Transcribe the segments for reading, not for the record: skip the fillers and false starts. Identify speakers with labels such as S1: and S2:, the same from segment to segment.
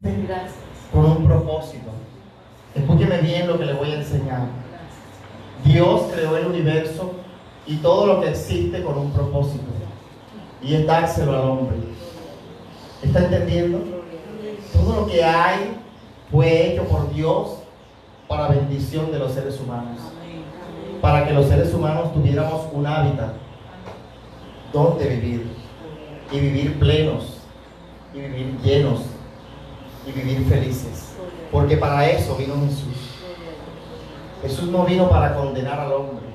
S1: Gracias.
S2: Con un propósito. Escúcheme bien lo que le voy a enseñar. Dios creó el universo y todo lo que existe con un propósito, y es dárselo al hombre. ¿Está entendiendo? Todo lo que hay fue hecho por Dios para bendición de los seres humanos, para que los seres humanos tuviéramos un hábitat donde vivir, y vivir plenos, y vivir llenos, y vivir felices. Porque para eso vino Jesús. Jesús no vino para condenar al hombre,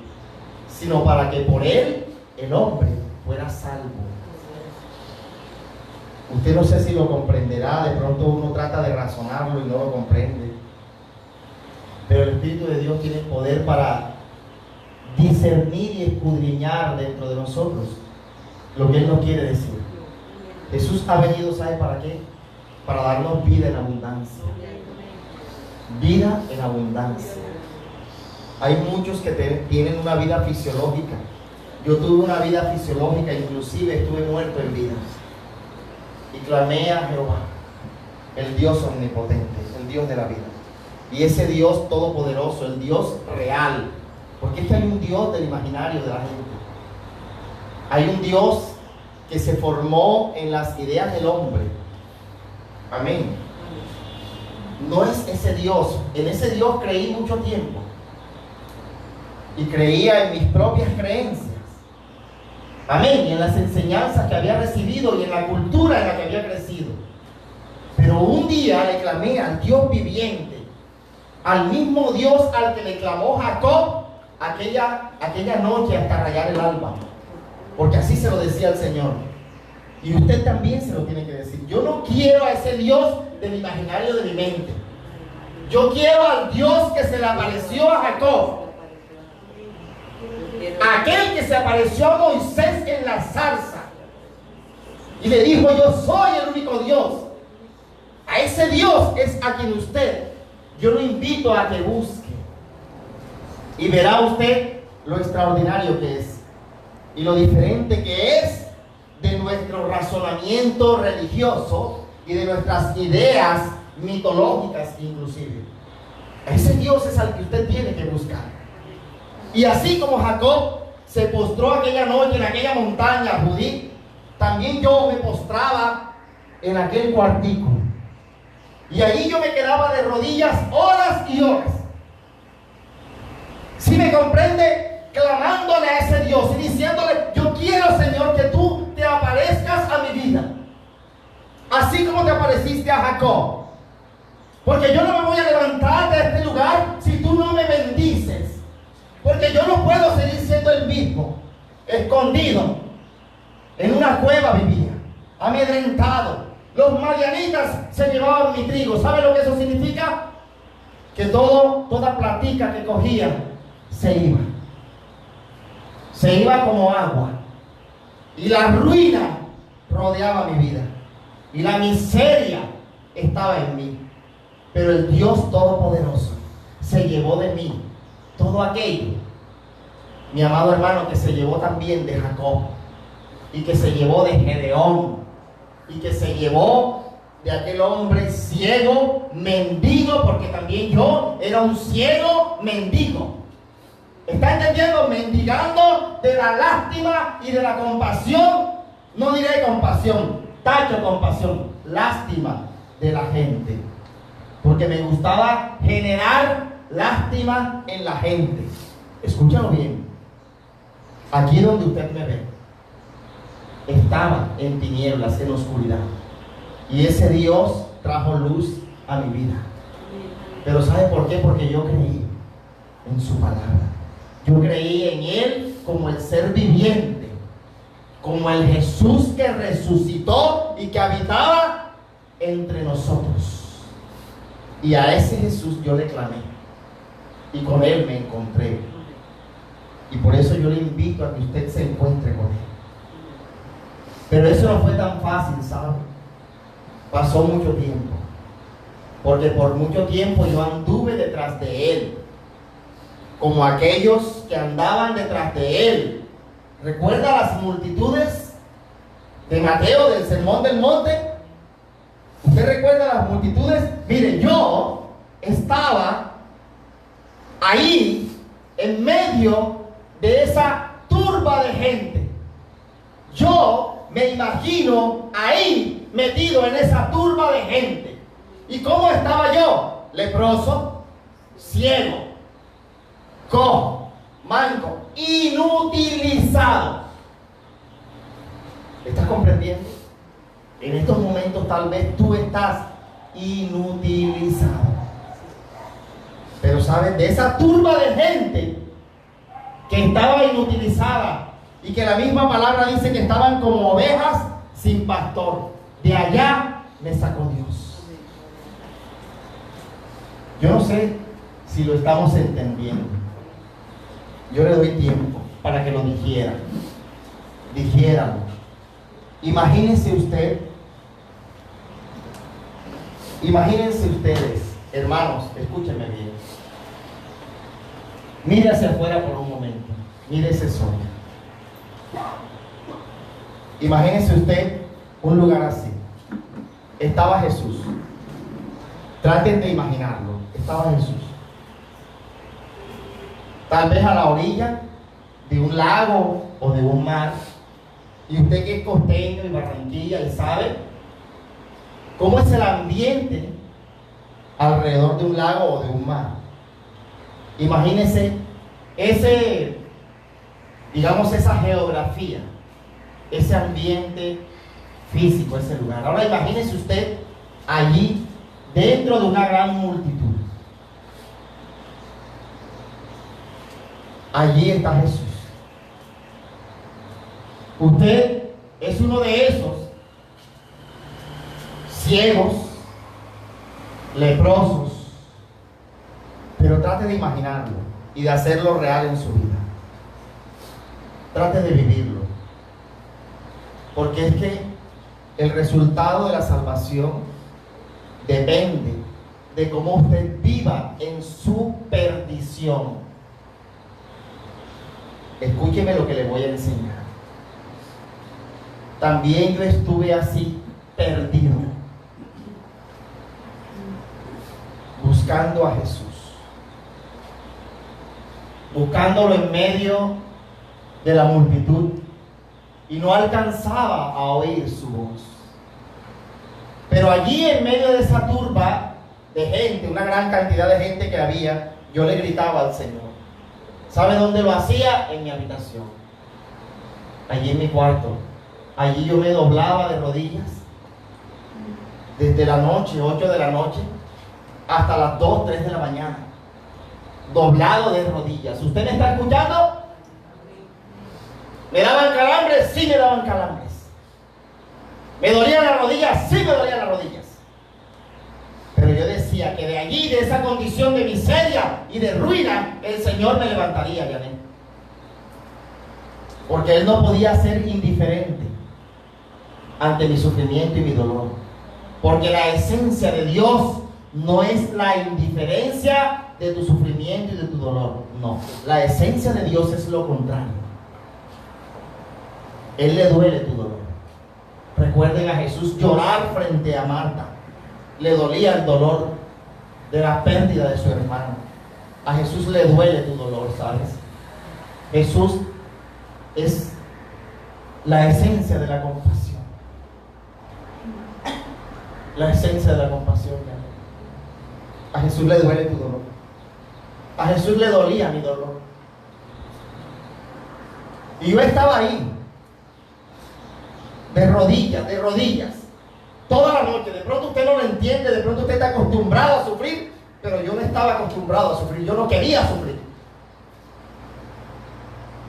S2: sino para que por él el hombre fuera salvo. Usted no sé si lo comprenderá, de pronto uno trata de razonarlo y no lo comprende. Pero el Espíritu de Dios tiene poder para discernir y escudriñar dentro de nosotros lo que Él nos quiere decir. Jesús ha venido, ¿sabe para qué? Para darnos vida en abundancia. Vida en abundancia. Hay muchos que tienen una vida fisiológica. Yo tuve una vida fisiológica, inclusive estuve muerto en vida. Y clamé a Jehová, el Dios omnipotente, el Dios de la vida. Y ese Dios todopoderoso, el Dios real. Porque es que hay un Dios del imaginario de la gente. Hay un Dios que se formó en las ideas del hombre. Amén. No es ese Dios. En ese Dios creí mucho tiempo. Y creía en mis propias creencias. Amén. Y en las enseñanzas que había recibido y en la cultura en la que había crecido. Pero un día le clamé al Dios viviente, al mismo Dios al que le clamó Jacob aquella noche hasta rayar el alba. Porque así se lo decía el Señor. Y usted también se lo tiene que decir. Yo no quiero a ese Dios del imaginario de mi mente. Yo quiero al Dios que se le apareció a Jacob. Aquel que se apareció a Moisés en la zarza y le dijo: yo soy el único Dios. A ese Dios es a quien yo lo invito a que busque, y verá usted lo extraordinario que es y lo diferente que es de nuestro razonamiento religioso y de nuestras ideas mitológicas inclusive. Ese Dios es al que usted tiene que buscar. Y así como Jacob se postró aquella noche en aquella montaña Judí, también yo me postraba en aquel cuartico. Y ahí yo me quedaba de rodillas horas y horas. Si me comprende, clamándole a ese Dios y diciéndole: yo quiero, Señor, que tú te aparezcas a mi vida, así como te apareciste a Jacob. Porque yo no me voy a levantar de este lugar si tú no me bendices. Porque yo no puedo seguir siendo el mismo. Escondido en una cueva vivía, amedrentado. Los madianitas se llevaban mi trigo. ¿Sabe lo que eso significa? Que toda platica que cogía se iba. Se iba como agua. Y la ruina rodeaba mi vida. Y la miseria estaba en mí. Pero el Dios Todopoderoso se llevó de mí todo aquello, mi amado hermano, que se llevó también de Jacob, y que se llevó de Gedeón, y que se llevó de aquel hombre ciego, mendigo, porque también yo era un ciego mendigo. ¿Está entendiendo? Mendigando de la lástima y de la compasión. No diré compasión, tacho compasión, lástima de la gente, porque me gustaba generar lástima en la gente. Escúchalo bien. Aquí donde usted me ve, estaba en tinieblas, en oscuridad, y ese Dios trajo luz a mi vida. Pero ¿sabe por qué? Porque yo creí en su palabra. Yo creí en Él como el ser viviente, como el Jesús que resucitó y que habitaba entre nosotros. Y a ese Jesús yo le clamé, y con Él me encontré. Y por eso yo le invito a que usted se encuentre con Él. Pero eso no fue tan fácil, ¿sabe? Pasó mucho tiempo. Porque por mucho tiempo yo anduve detrás de Él, como aquellos que andaban detrás de Él. ¿Recuerda las multitudes de Mateo, del Sermón del Monte? ¿Usted recuerda las multitudes? Mire, yo estaba ahí en medio de esa turba de gente. Yo me imagino ahí metido en esa turba de gente. ¿Y cómo estaba yo? Leproso, ciego, cojo, manco, inutilizado. ¿Estás comprendiendo? En estos momentos tal vez tú estás inutilizado. Pero sabes, de esa turba de gente que estaba inutilizada y que la misma palabra dice que estaban como ovejas sin pastor, de allá me sacó Dios. Yo no sé si lo estamos entendiendo. Yo le doy tiempo para que lo dijieran. Imagínense ustedes, hermanos, escúchenme bien. Mire hacia afuera por un momento. Mire ese sol. Imagínense usted un lugar así. Estaba Jesús. Traten de imaginarlo. Estaba Jesús. Tal vez a la orilla de un lago o de un mar. Y usted que es costeño y Barranquilla y sabe cómo es el ambiente alrededor de un lago o de un mar. Imagínese esa geografía, ese ambiente físico, ese lugar. Ahora imagínese usted allí dentro de una gran multitud. Allí está Jesús. Usted es uno de esos ciegos, leprosos, pero trate de imaginarlo y de hacerlo real en su vida. Trate de vivirlo, porque es que el resultado de la salvación depende de cómo usted viva en su perdición. Escúcheme lo que le voy a enseñar. También yo estuve así, perdido, buscando a Jesús, buscándolo en medio de la multitud, y no alcanzaba a oír su voz. Pero allí en medio de esa turba de gente, una gran cantidad de gente que había, yo le gritaba al Señor. ¿Sabe dónde lo hacía? En mi habitación, allí en mi cuarto. Allí yo me doblaba de rodillas desde la noche, 8 de la noche, hasta las 2, 3 de la mañana, doblado de rodillas. ¿Usted me está escuchando? ¿Me daban calambres? Sí me daban calambres. ¿Me dolían las rodillas? Sí me dolían las rodillas. Pero yo decía que de allí, de esa condición de miseria y de ruina, el Señor me levantaría, Janet. Porque Él no podía ser indiferente ante mi sufrimiento y mi dolor. Porque la esencia de Dios no es la indiferencia de tu sufrimiento y de tu dolor. No, la esencia de Dios es lo contrario. Él le duele tu dolor. Recuerden a Jesús llorar frente a Marta. Le dolía el dolor de la pérdida de su hermano. A Jesús le duele tu dolor, ¿sabes? Jesús es la esencia de la compasión. La esencia de la compasión. A Jesús le duele tu dolor. A Jesús le dolía mi dolor. Y yo estaba ahí, de rodillas, toda la noche. De pronto usted no lo entiende, de pronto usted está acostumbrado a sufrir, pero yo no estaba acostumbrado a sufrir, yo no quería sufrir.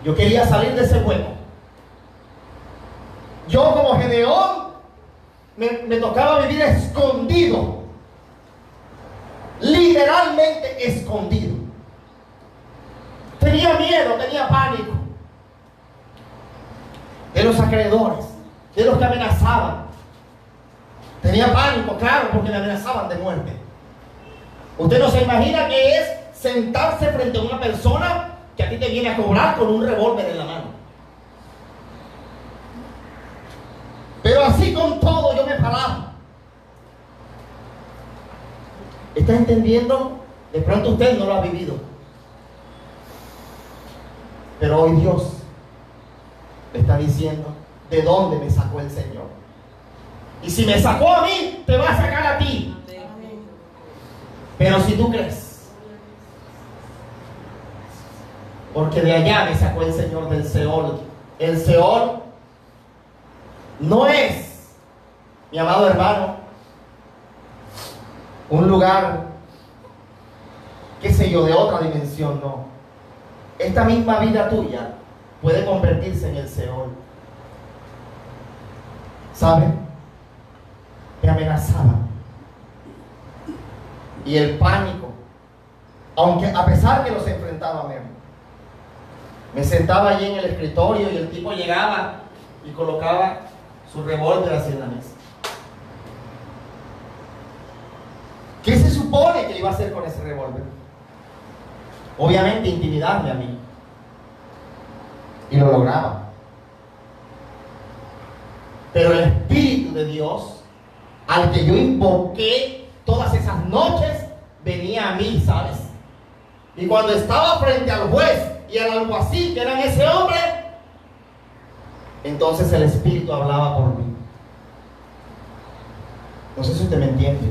S2: Yo quería salir de ese hueco. Yo como Gedeón me tocaba vivir escondido, literalmente escondido. Tenía miedo, tenía pánico de los acreedores, de los que amenazaban. Tenía pánico, claro, porque me amenazaban de muerte. Usted no se imagina qué es sentarse frente a una persona que a ti te viene a cobrar con un revólver en la mano. Pero así con todo yo me paraba. ¿Está entendiendo? De pronto usted no lo ha vivido. Pero hoy Dios le está diciendo, ¿de dónde me sacó el Señor? Y si me sacó a mí, te va a sacar a ti. Pero si tú crees, porque de allá me sacó el Señor del Seol. El Seol no es, mi amado hermano, un lugar, qué sé yo, de otra dimensión, no. Esta misma vida tuya puede convertirse en el Seol. ¿Saben? Me amenazaban. Y el pánico, aunque a pesar que los enfrentaba a mí, me sentaba allí en el escritorio y el tipo llegaba y colocaba su revólver así en la mesa. ¿Qué se supone que iba a hacer con ese revólver? Obviamente intimidarme a mí. Y lo lograba. Pero el Espíritu de Dios, al que yo invoqué todas esas noches, venía a mí, ¿sabes? Y cuando estaba frente al juez y al alguacil, que eran ese hombre, entonces el Espíritu hablaba por mí. No sé si usted me entiende.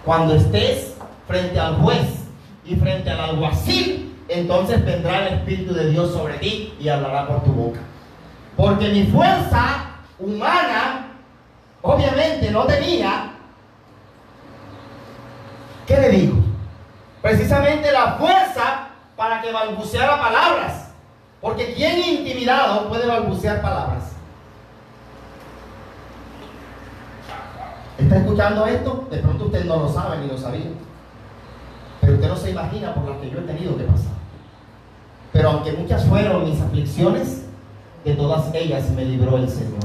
S2: Cuando estés frente al juez y frente al alguacil, entonces vendrá el Espíritu de Dios sobre ti y hablará por tu boca. Porque mi fuerza humana, obviamente no tenía. ¿Qué le digo? Precisamente la fuerza para que balbuceara palabras. Porque quien intimidado puede balbucear palabras. ¿Está escuchando esto? De pronto usted no lo sabe ni lo sabía. Pero usted no se imagina por las que yo he tenido que pasar. Pero aunque muchas fueron mis aflicciones, de todas ellas me libró el Señor.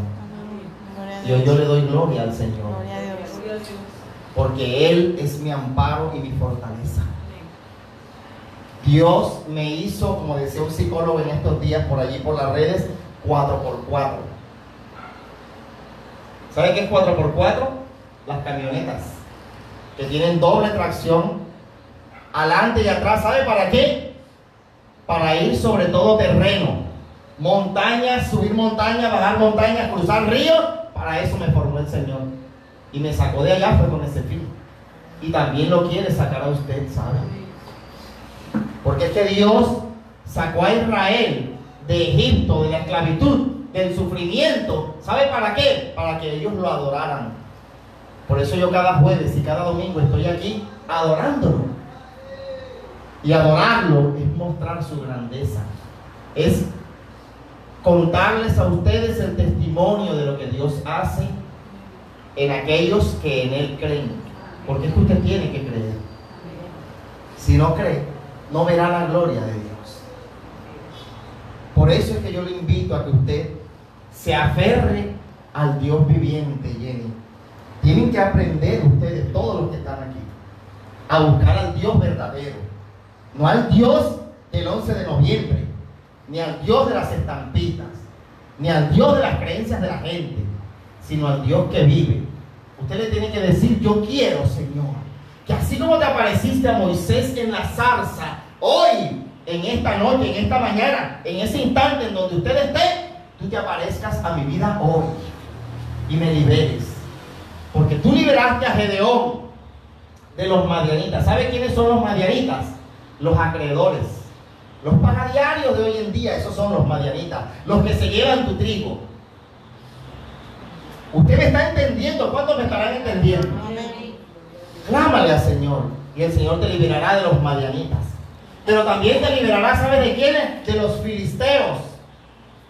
S2: Y hoy yo le doy gloria al Señor. Porque Él es mi amparo y mi fortaleza. Dios me hizo, como decía un psicólogo en estos días por allí por las redes, 4x4. ¿Sabe qué es 4x4? Las camionetas que tienen doble tracción, adelante y atrás. ¿Sabe para qué? Para ir sobre todo terreno, montañas, subir montañas, bajar montañas, cruzar ríos. Para eso me formó el Señor y me sacó de allá, fue con ese fin. Y también lo quiere sacar a usted, ¿sabe? Porque es que Dios sacó a Israel de Egipto, de la esclavitud, del sufrimiento. ¿Sabe para qué? Para que ellos lo adoraran. Por eso yo cada jueves y cada domingo estoy aquí adorándolo. Y adorarlo es mostrar su grandeza. Es contarles a ustedes el testimonio de lo que Dios hace en aquellos que en Él creen. Porque es que usted tiene que creer. Si no cree, no verá la gloria de Dios. Por eso es que yo le invito a que usted se aferre al Dios viviente, Jenny. Tienen que aprender ustedes, todos los que están aquí, a buscar al Dios verdadero. No al Dios del 11 de noviembre, ni al Dios de las estampitas, ni al Dios de las creencias de la gente, sino al Dios que vive. Usted le tiene que decir: yo quiero, Señor, que así como te apareciste a Moisés en la zarza, hoy, en esta noche, en esta mañana, en ese instante en donde usted esté, tú te aparezcas a mi vida hoy y me liberes. Porque tú liberaste a Gedeón de los madianitas. ¿Sabe quiénes son los madianitas? Los acreedores, los pagadiarios de hoy en día. Esos son los madianitas, los que se llevan tu trigo. ¿Usted me está entendiendo? ¿Cuántos me estarán entendiendo? Amén. Clámale al Señor y el Señor te liberará de los madianitas. Pero también te liberará, ¿sabes de quiénes? De los filisteos.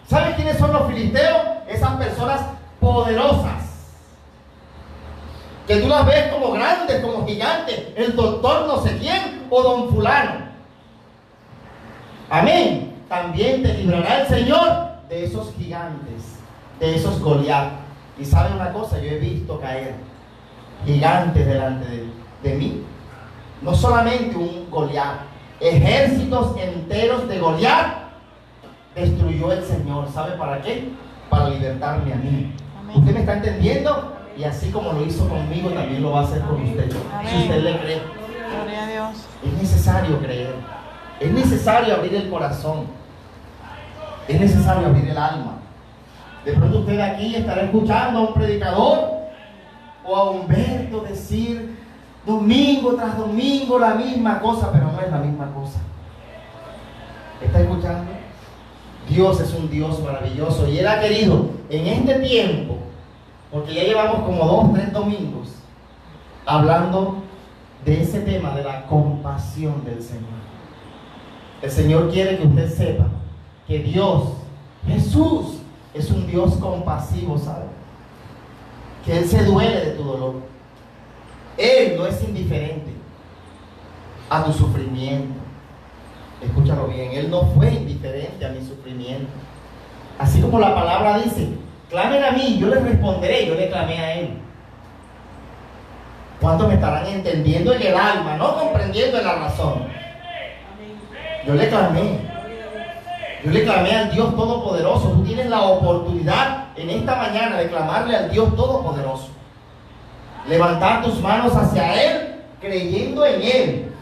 S2: ¿Sabes quiénes son los filisteos? Esas personas poderosas, que tú las ves como grandes, como gigantes, el doctor no sé quién o don fulano. Amén. También te librará el Señor de esos gigantes, de esos Goliat. Y saben una cosa, yo he visto caer gigantes delante de mí. No solamente un Goliat, ejércitos enteros de Goliat destruyó el Señor. ¿Sabe para qué? Para libertarme a mí. Amén. ¿Usted me está entendiendo? Y así como lo hizo conmigo, también lo va a hacer con usted. Si usted le cree.
S1: Gloria a Dios.
S2: Es necesario creer. Es necesario abrir el corazón. Es necesario abrir el alma. De pronto usted aquí estará escuchando a un predicador o a Humberto decir domingo tras domingo la misma cosa, pero no es la misma cosa. ¿Está escuchando? Dios es un Dios maravilloso y Él ha querido en este tiempo, porque ya llevamos como 2, 3 domingos hablando de ese tema de la compasión del Señor. El Señor quiere que usted sepa que Dios, Jesús, es un Dios compasivo, ¿sabe? Que Él se duele de tu dolor. Él no es indiferente a tu sufrimiento. Escúchalo bien, Él no fue indiferente a mi sufrimiento. Así como la palabra dice, clamen a mí, yo les responderé, yo le clamé a Él. ¿Cuántos me estarán entendiendo en el alma, no comprendiendo en la razón? Yo le clamé. Yo le clamé al Dios Todopoderoso. Tú tienes la oportunidad en esta mañana de clamarle al Dios Todopoderoso. Levantar tus manos hacia Él, creyendo en Él.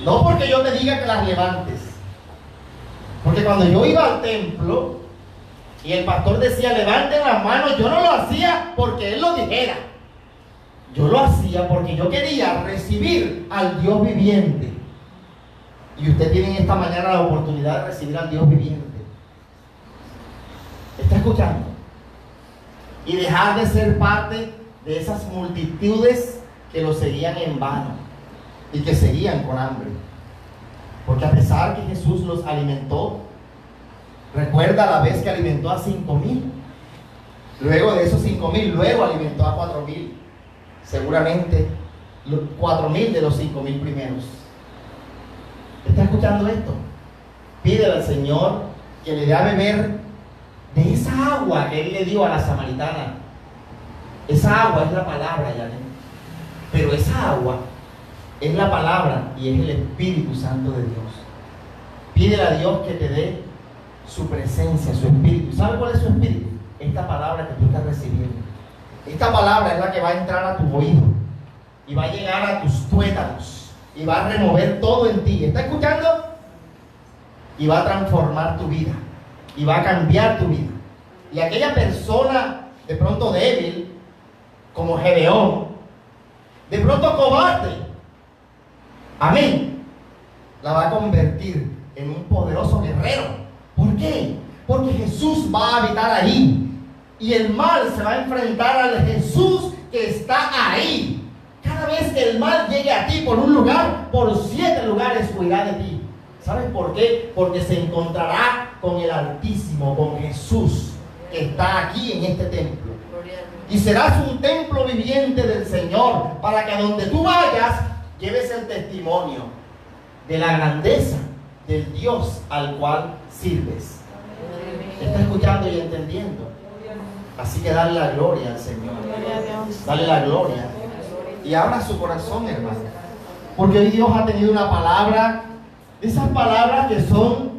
S2: No porque yo te diga que las levantes. Porque cuando yo iba al templo y el pastor decía levanten las manos, yo no lo hacía porque Él lo dijera. Yo lo hacía porque yo quería recibir al Dios viviente. Y usted tiene esta mañana la oportunidad de recibir al Dios viviente. ¿Está escuchando? Y dejar de ser parte de esas multitudes que lo seguían en vano y que seguían con hambre. Porque a pesar que Jesús los alimentó, recuerda la vez que alimentó a 5,000. Luego de esos 5,000, luego alimentó a 4,000. Seguramente 4,000 de los 5,000 primeros. ¿Está escuchando esto? Pídele al Señor que le dé a beber de esa agua que Él le dio a la samaritana. Esa agua es la palabra, Janet. Pero esa agua es la palabra y es el Espíritu Santo de Dios. Pídele a Dios que te dé su presencia, su Espíritu. ¿Sabe cuál es su Espíritu? Esta palabra que tú estás recibiendo. Esta palabra es la que va a entrar a tu oído y va a llegar a tus tuétanos y va a remover todo en ti. ¿Está escuchando? Y va a transformar tu vida y va a cambiar tu vida. Y aquella persona de pronto débil, como Gedeón, de pronto cobarde, amén, la va a convertir en un poderoso guerrero. ¿Por qué? Porque Jesús va a habitar ahí y el mal se va a enfrentar al Jesús que está ahí. Cada vez que el mal llegue a ti por un lugar, por 7 lugares huirá de ti. ¿Sabes por qué? Porque se encontrará con el Altísimo, con Jesús, que está aquí en este templo. Y serás un templo viviente del Señor, para que a donde tú vayas, lleves el testimonio de la grandeza del Dios al cual sirves. ¿Está escuchando y entendiendo? Así que dale la gloria al Señor. Dale la gloria. Y abra su corazón, hermano. Porque hoy Dios ha tenido una palabra, esas palabras que son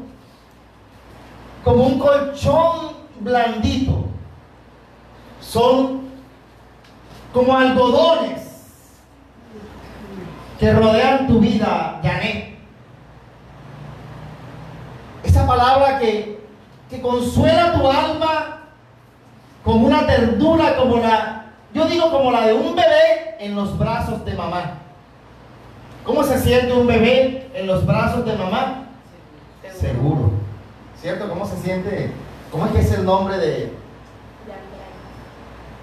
S2: como un colchón blandito. Son como algodones que rodean tu vida, Janet. Esa palabra que consuela tu alma como una ternura, como yo digo como la de un bebé en los brazos de mamá. ¿Cómo se siente un bebé en los brazos de mamá? Seguro. ¿Cierto? ¿Cómo se siente? ¿Cómo es que es el nombre de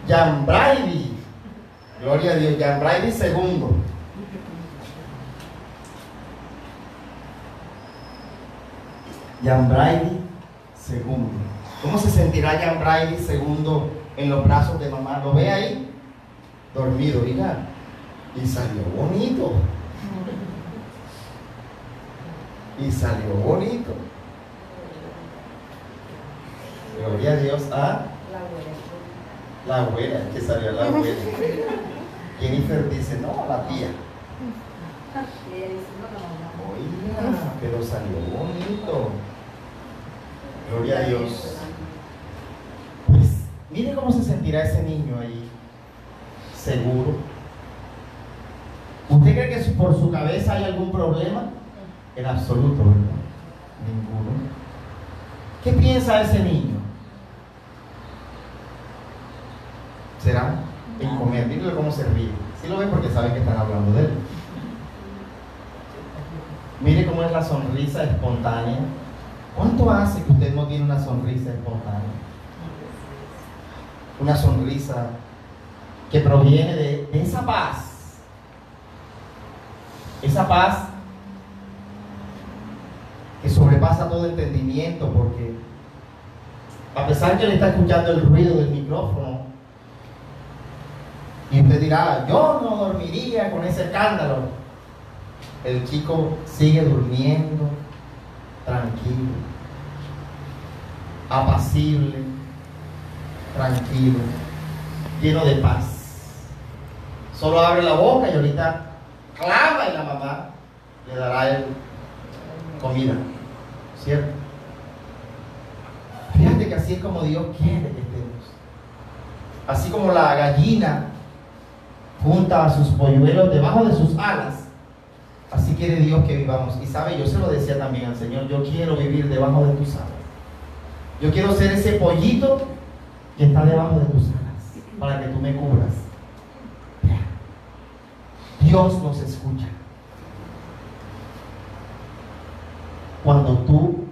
S2: Jan Brady? Gloria a Dios, Jan Brady II. Jan Brady II. ¿Cómo se sentirá Jan Brady II en los brazos de mamá? ¿Lo ve ahí? Dormido, mira. Y salió bonito. Y salió bonito. Gloria a Dios. ¿Ah? La abuela, que salió la abuela. Jennifer dice, no, la tía. Oiga, pero salió bonito. Gloria a Dios. Pues Mire cómo se sentirá ese niño ahí, seguro. ¿Usted cree que por su cabeza hay algún problema? En absoluto, ¿verdad? Ninguno. ¿Qué piensa ese niño? ¿Será en comer? Dígale cómo se ríe. Sí lo ven porque saben que están hablando de él. Mire cómo es la sonrisa espontánea. ¿Cuánto hace que usted no tiene una sonrisa espontánea? Una sonrisa que proviene de esa paz. Esa paz que sobrepasa todo entendimiento, porque a pesar que le está escuchando el ruido del micrófono, y usted dirá, yo no dormiría con ese escándalo, el chico sigue durmiendo tranquilo, apacible, tranquilo, lleno de paz. Solo abre la boca y ahorita clama y la mamá le dará el comida, ¿cierto? Fíjate que así es como Dios quiere que estemos. Así como la gallina junta a sus polluelos debajo de sus alas, así quiere Dios que vivamos. Y sabe, yo se lo decía también al Señor, yo quiero vivir debajo de tus alas. Yo quiero ser ese pollito que está debajo de tus alas, para que tú me cubras. Dios nos escucha. Cuando tú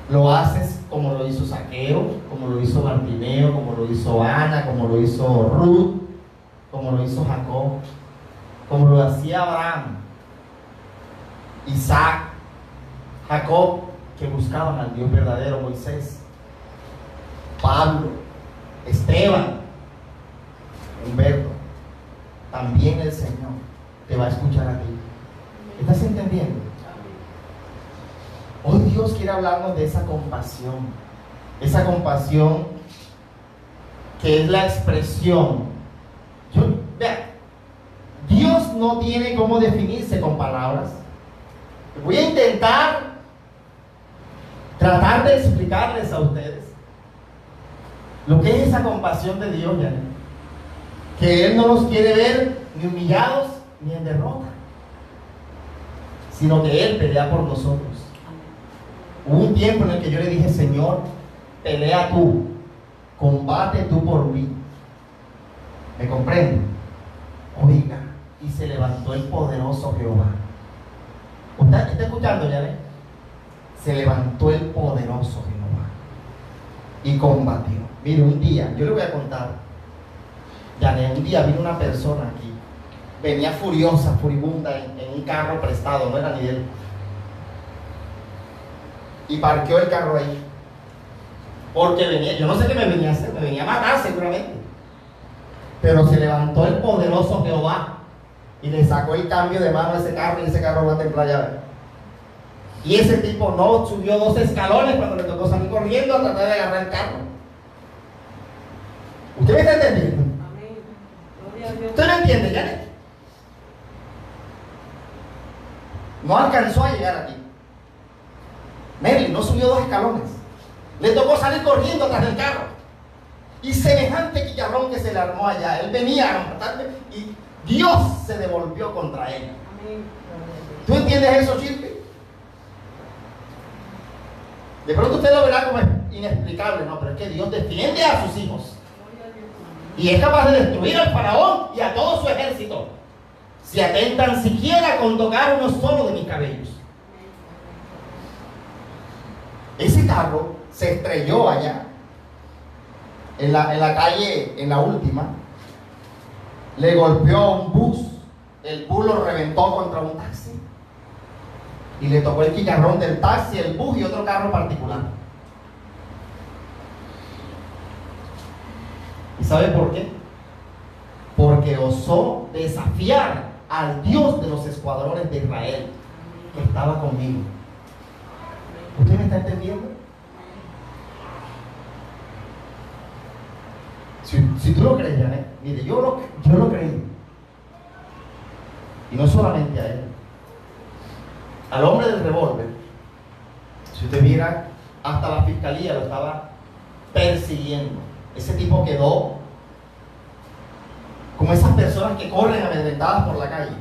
S2: lo haces como lo hizo Zaqueo, como lo hizo Bartimeo, como lo hizo Ana, como lo hizo Ruth, como lo hizo Jacob, como lo hacía Abraham, Isaac, Jacob, que buscaban al Dios verdadero, Moisés, Pablo, Esteban, Humberto, también el Señor te va a escuchar a ti. ¿Estás entendiendo? Hoy Dios quiere hablarnos de esa compasión que es la expresión. Vea, Dios no tiene cómo definirse con palabras. Voy a tratar de explicarles a ustedes lo que es esa compasión de Dios, ¿ya? Que Él no nos quiere ver ni humillados ni en derrota, sino que Él pelea por nosotros. Hubo un tiempo en el que yo le dije, Señor, pelea tú, combate tú por mí. ¿Me comprende? Oiga, y se levantó el poderoso Jehová. ¿Usted está escuchando, ya ve? Se levantó el poderoso Jehová y combatió. Mire, un día, yo le voy a contar, Yané, un día vino una persona aquí, venía furiosa, furibunda en un carro prestado, no era ni de él, y parqueó el carro ahí, porque venía, yo no sé qué me venía a hacer, me venía a matar seguramente, pero se levantó el poderoso Jehová y le sacó el cambio de mano a ese carro, y ese carro va a templar llave. Y ese tipo no subió 2 escalones cuando le tocó salir corriendo a tratar de agarrar el carro. ¿Usted me está entendiendo? ¿Usted no entiende, Janet? No alcanzó a llegar aquí. Mary no subió 2 escalones. Le tocó salir corriendo atrás del carro. Y semejante quillarrón que se le armó allá. Él venía a matarme y Dios se devolvió contra él. ¿Tú entiendes eso, Chilpe? De pronto usted lo verá como inexplicable, no, pero es que Dios defiende a sus hijos. Y es capaz de destruir al faraón y a todo su ejército, si atentan siquiera con tocar uno solo de mis cabellos. Ese carro se estrelló allá, en la calle, en la última. Le golpeó a un bus, el bus lo reventó contra un taxi. Y le tocó el chicharrón del taxi, el bus y otro carro particular. ¿Y sabe por qué? Porque osó desafiar al Dios de los escuadrones de Israel, que estaba conmigo. ¿Usted me está entendiendo? Si tú lo crees, Janet, mire, yo lo creí. Y no solamente a él. Al hombre del revólver, si usted viera, hasta la fiscalía lo estaba persiguiendo. Ese tipo quedó como esas personas que corren amedrentadas por la calle.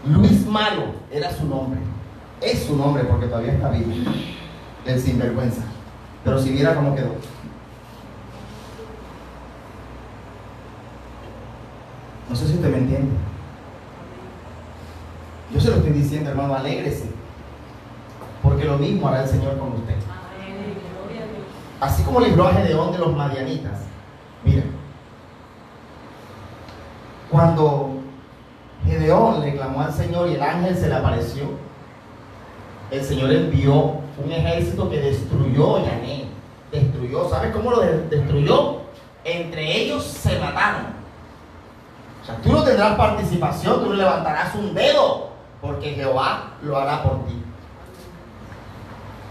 S2: Luis Malo era su nombre. Es su nombre porque todavía está vivo. El sinvergüenza. Pero si viera cómo quedó. No sé si usted me entiende. Yo se lo estoy diciendo, hermano, alégrese. Porque lo mismo hará el Señor con usted. Así como libró a Gedeón de los madianitas. Mira, cuando Gedeón le clamó al Señor y el ángel se le apareció, el Señor envió un ejército que destruyó Yané. Destruyó, ¿sabes cómo lo destruyó? Entre ellos se mataron. O sea, tú no tendrás participación, tú no levantarás un dedo, porque Jehová lo hará por ti.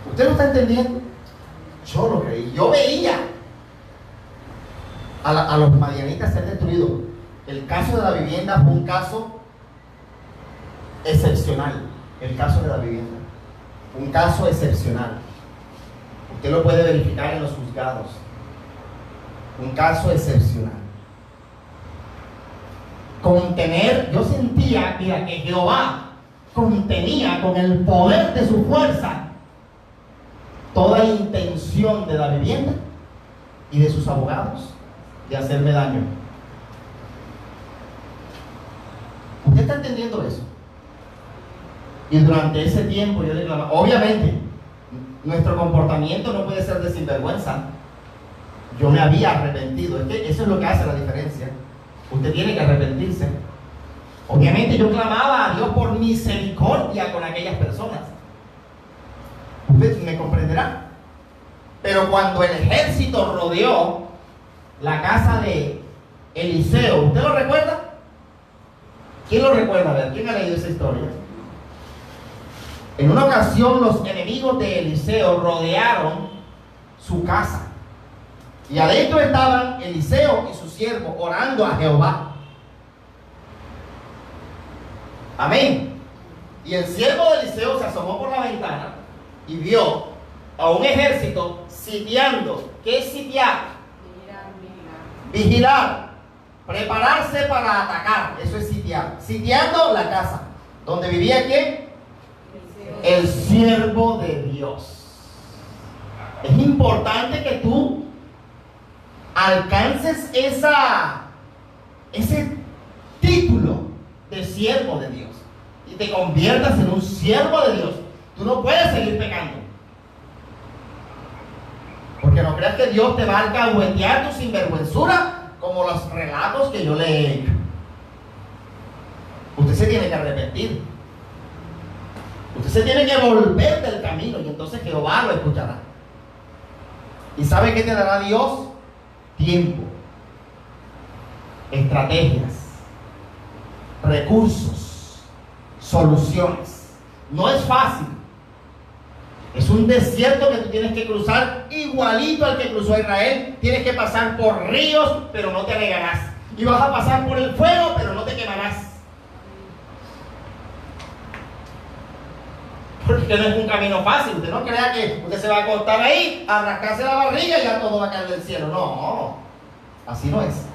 S2: ¿Usted lo está entendiendo? Yo lo creí, yo veía a los madianitas ser destruidos. El caso de la vivienda fue un caso excepcional. El caso de la vivienda, un caso excepcional. Usted lo puede verificar en los juzgados. Un caso excepcional. Contener, yo sentía, mira, que Jehová contenía con el poder de su fuerza toda intención de la vivienda y de sus abogados de hacerme daño. ¿Usted está entendiendo eso? Y durante ese tiempo yo le clamaba. Obviamente, nuestro comportamiento no puede ser de sinvergüenza. Yo me había arrepentido. Es que eso es lo que hace la diferencia. Usted tiene que arrepentirse. Obviamente yo clamaba a Dios por misericordia con aquellas personas. Usted me comprenderá. Pero cuando el ejército rodeó la casa de Eliseo, ¿usted lo recuerda? ¿Quién lo recuerda? A ver, ¿quién ha leído esa historia? En una ocasión los enemigos de Eliseo rodearon su casa. Y adentro estaban Eliseo y su siervo orando a Jehová. Amén. Y el siervo de Eliseo se asomó por la ventana y vio a un ejército sitiando. ¿Qué es sitiar? Vigilar. Prepararse para atacar. Eso es sitiar. Sitiando la casa. ¿Donde vivía quién? El siervo de Dios. Es importante que tú alcances ese título de siervo de Dios y te conviertas en un siervo de Dios. Tú no puedes seguir pecando, porque no creas que Dios te va a alcahuetear tu sinvergüenzura como los relatos que yo le he hecho. Usted se tiene que arrepentir, usted se tiene que volver del camino, y entonces Jehová lo escuchará. ¿Y sabe qué te dará Dios? Tiempo, estrategias, recursos, soluciones. No es fácil. Es un desierto que tú tienes que cruzar igualito al que cruzó Israel. Tienes que pasar por ríos, pero no te anegarás. Y vas a pasar por el fuego, pero no te quemarás. Porque no es un camino fácil. Usted no crea que usted se va a acostar ahí, a rascarse la barriga y ya todo va a caer del cielo. No, así no es.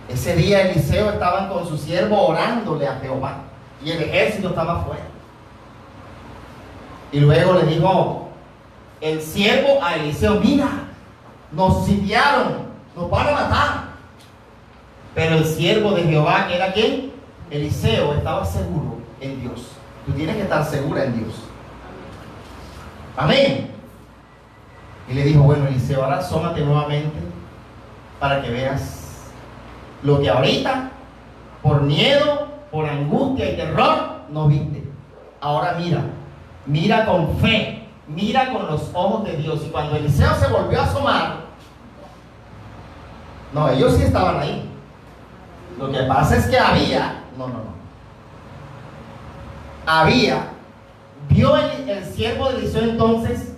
S2: Ese día Eliseo estaban con su siervo orándole a Jehová y el ejército estaba afuera. Y luego le dijo el siervo a Eliseo: mira, nos sitiaron, nos van a matar. Pero el siervo de Jehová, que era ¿quién? Eliseo, estaba seguro en Dios. Tú tienes que estar segura en Dios. Amén. Y le dijo: bueno, Eliseo, ahora asómate nuevamente para que veas lo que ahorita, por miedo, por angustia y terror, no viste. Ahora mira con fe, mira con los ojos de Dios. Y cuando Eliseo se volvió a asomar, no, ellos sí estaban ahí. Lo que pasa es que vio el siervo de Eliseo entonces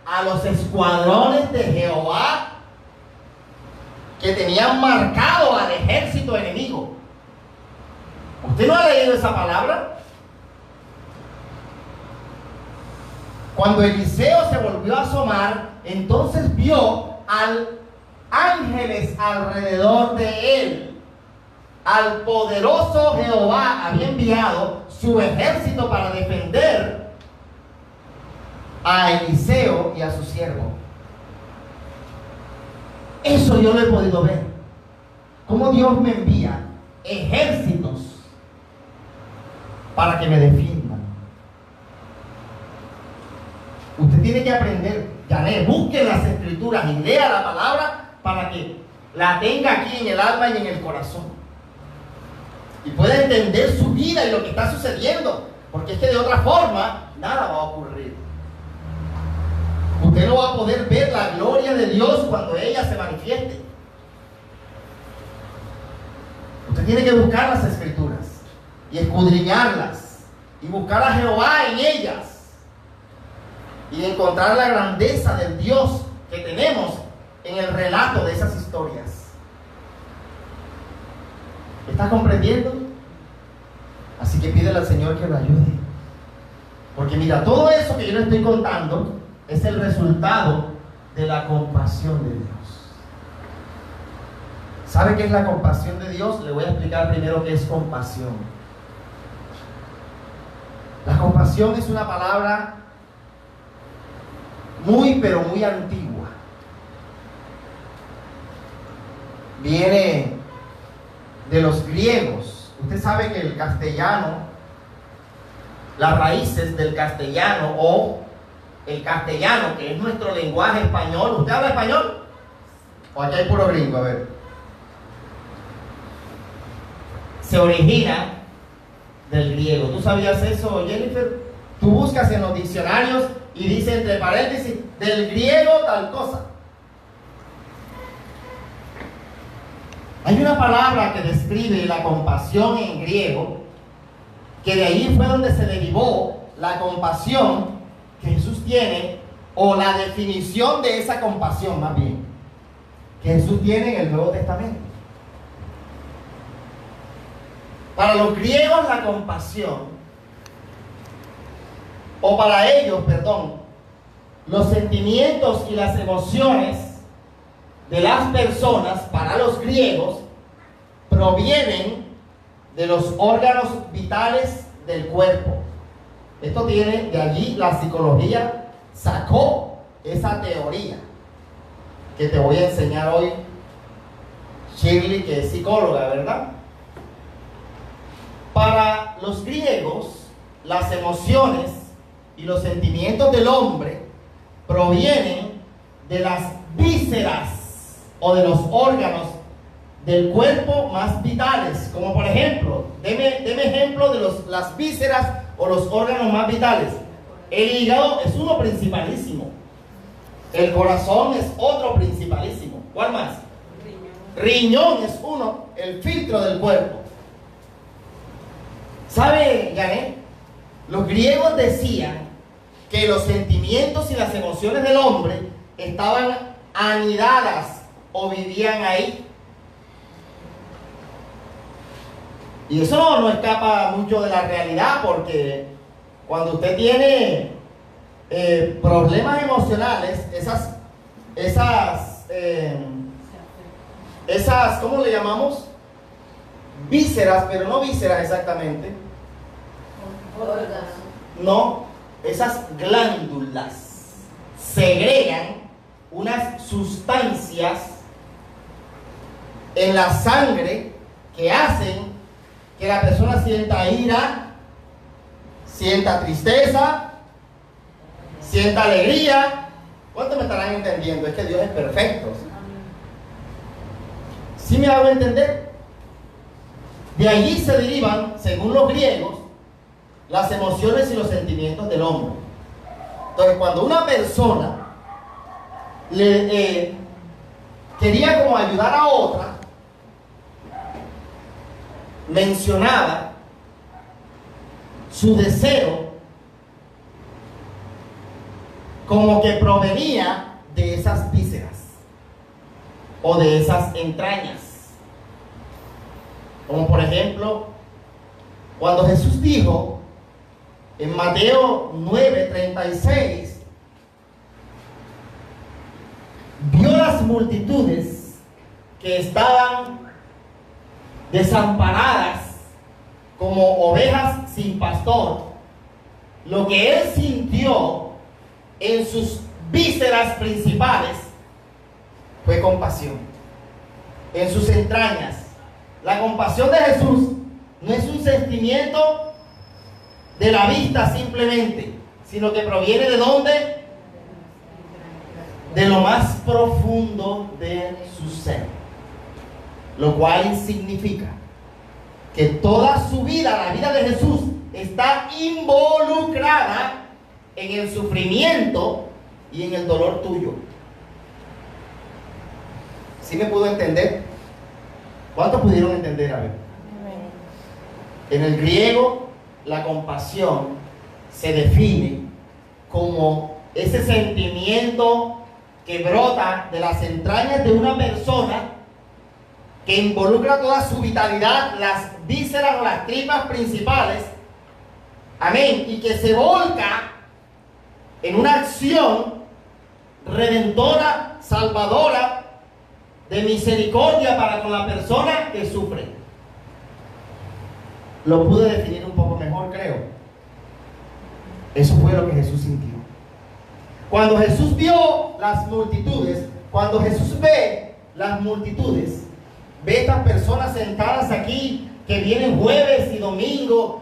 S2: a los escuadrones de Jehová que tenían marcado al ejército enemigo. ¿Usted no ha leído esa palabra? Cuando Eliseo se volvió a asomar, entonces vio ángeles alrededor de él. Al poderoso Jehová había enviado su ejército para defender a Eliseo y a su siervo. Eso yo lo he podido ver. Cómo Dios me envía ejércitos para que me defiendan. Usted tiene que aprender, Janet, busque las escrituras y lea la palabra para que la tenga aquí en el alma y en el corazón. Y pueda entender su vida y lo que está sucediendo. Porque es que de otra forma, nada va a ocurrir. Usted no va a poder ver la gloria de Dios cuando ella se manifieste. Usted tiene que buscar las escrituras y escudriñarlas y buscar a Jehová en ellas y encontrar la grandeza del Dios que tenemos en el relato de esas historias. ¿Estás comprendiendo? Así que pídele al Señor que lo ayude. Porque mira, todo eso que yo le estoy contando es el resultado de la compasión de Dios. ¿Sabe qué es la compasión de Dios? Le voy a explicar primero qué es compasión. La compasión es una palabra pero muy antigua. Viene de los griegos. Usted sabe que el castellano, las raíces del castellano o el castellano, que es nuestro lenguaje español. ¿Usted habla español? ¿O aquí hay puro gringo? A ver. Se origina del griego. ¿Tú sabías eso, Jennifer? Tú buscas en los diccionarios y dice entre paréntesis, del griego tal cosa. Hay una palabra que describe la compasión en griego, que de ahí fue donde se derivó la compasión que Jesús tiene, o la definición de esa compasión más bien, que Jesús tiene en el Nuevo Testamento. Para los griegos la compasión, o para ellos, los sentimientos y las emociones de las personas, para los griegos, provienen de los órganos vitales del cuerpo. Esto tiene, de allí la psicología sacó esa teoría que te voy a enseñar hoy, Shirley, que es psicóloga, ¿verdad? Para los griegos, las emociones y los sentimientos del hombre provienen de las vísceras o de los órganos del cuerpo más vitales, como por ejemplo, deme ejemplo de las vísceras o los órganos más vitales. El hígado es uno principalísimo, el corazón es otro principalísimo. ¿Cuál más? Riñón es uno, el filtro del cuerpo. ¿Sabe, Janet? Los griegos decían que los sentimientos y las emociones del hombre estaban anidadas o vivían ahí. Y eso no escapa mucho de la realidad, porque cuando usted tiene problemas emocionales, esas, ¿cómo le llamamos? Vísceras, pero no vísceras exactamente. No, esas glándulas segregan unas sustancias en la sangre que hacen que la persona sienta ira, sienta tristeza, sienta alegría. ¿Cuántos me estarán entendiendo? Es que Dios es perfecto. ¿Sí me hago entender? De allí se derivan, según los griegos, las emociones y los sentimientos del hombre. Entonces, cuando una persona quería como ayudar a otra, mencionaba su deseo como que provenía de esas vísceras o de esas entrañas. Como por ejemplo, cuando Jesús dijo en Mateo 9:36, unas multitudes que estaban desamparadas como ovejas sin pastor, lo que él sintió en sus vísceras principales fue compasión. En sus entrañas, la compasión de Jesús no es un sentimiento de la vista simplemente, sino que proviene ¿de dónde? De lo más profundo de su ser. Lo cual significa que toda su vida, la vida de Jesús, está involucrada en el sufrimiento y en el dolor tuyo. ¿Sí me pudo entender? ¿Cuántos pudieron entender? A ver. En el griego, la compasión se define como ese sentimiento que brota de las entrañas de una persona, que involucra toda su vitalidad, las vísceras o las tripas principales, amén, y que se volca en una acción redentora, salvadora, de misericordia para con la persona que sufre. Lo pude definir un poco mejor, creo. Eso fue lo que Jesús sintió. Cuando Jesús vio las multitudes, cuando Jesús ve las multitudes, ve estas personas sentadas aquí que vienen jueves y domingo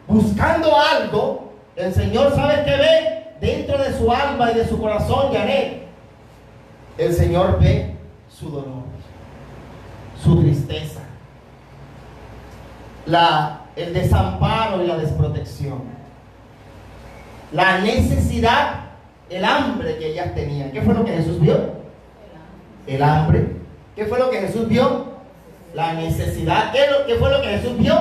S2: buscando algo, el Señor sabe qué ve dentro de su alma y de su corazón, Janet. El Señor ve su dolor, su tristeza, el desamparo y la desprotección, la necesidad, el hambre que ellas tenían. ¿Qué fue lo que Jesús vio? El hambre. ¿Qué fue lo que Jesús vio? La necesidad. ¿Qué fue lo que Jesús vio?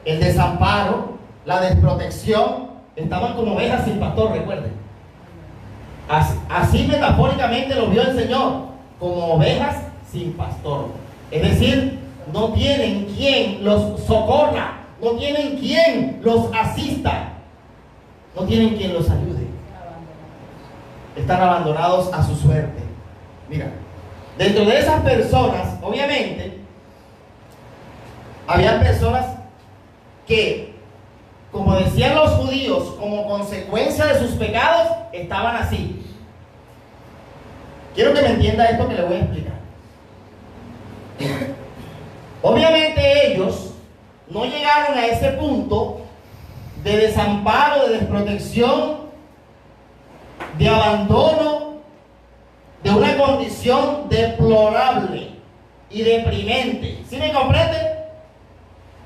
S2: El desamparo, la desprotección. Estaban como ovejas sin pastor, recuerden. Así metafóricamente lo vio el Señor, como ovejas sin pastor. Es decir, no tienen quien los socorra, no tienen quien los asista, no tienen quien los ayude. Están abandonados a su suerte. Mira, dentro de esas personas, obviamente, había personas que, como decían los judíos, como consecuencia de sus pecados, estaban así. Quiero que me entienda esto que le voy a explicar. Obviamente ellos no llegaron a ese punto de desamparo, de desprotección, de abandono, de una condición deplorable y deprimente. ¿Sí me comprende?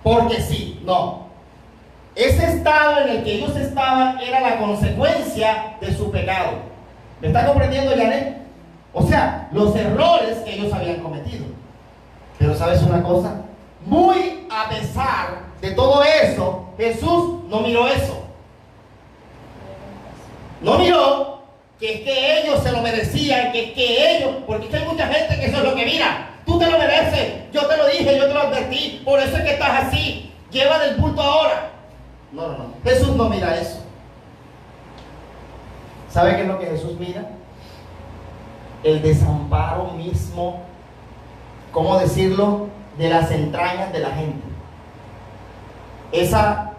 S2: Porque sí, no. Ese estado en el que ellos estaban era la consecuencia de su pecado. ¿Me está comprendiendo, Janet? O sea, los errores que ellos habían cometido. Pero ¿sabes una cosa? Muy a pesar de todo eso, Jesús no miró eso. No miró que es que ellos se lo merecían, que es que ellos, porque es que hay mucha gente que eso es lo que mira. Tú te lo mereces, yo te lo dije, yo te lo advertí, por eso es que estás así, lleva del bulto ahora. No. Jesús no mira eso. ¿Sabe qué es lo que Jesús mira? El desamparo mismo, ¿cómo decirlo?, de las entrañas de la gente. Esa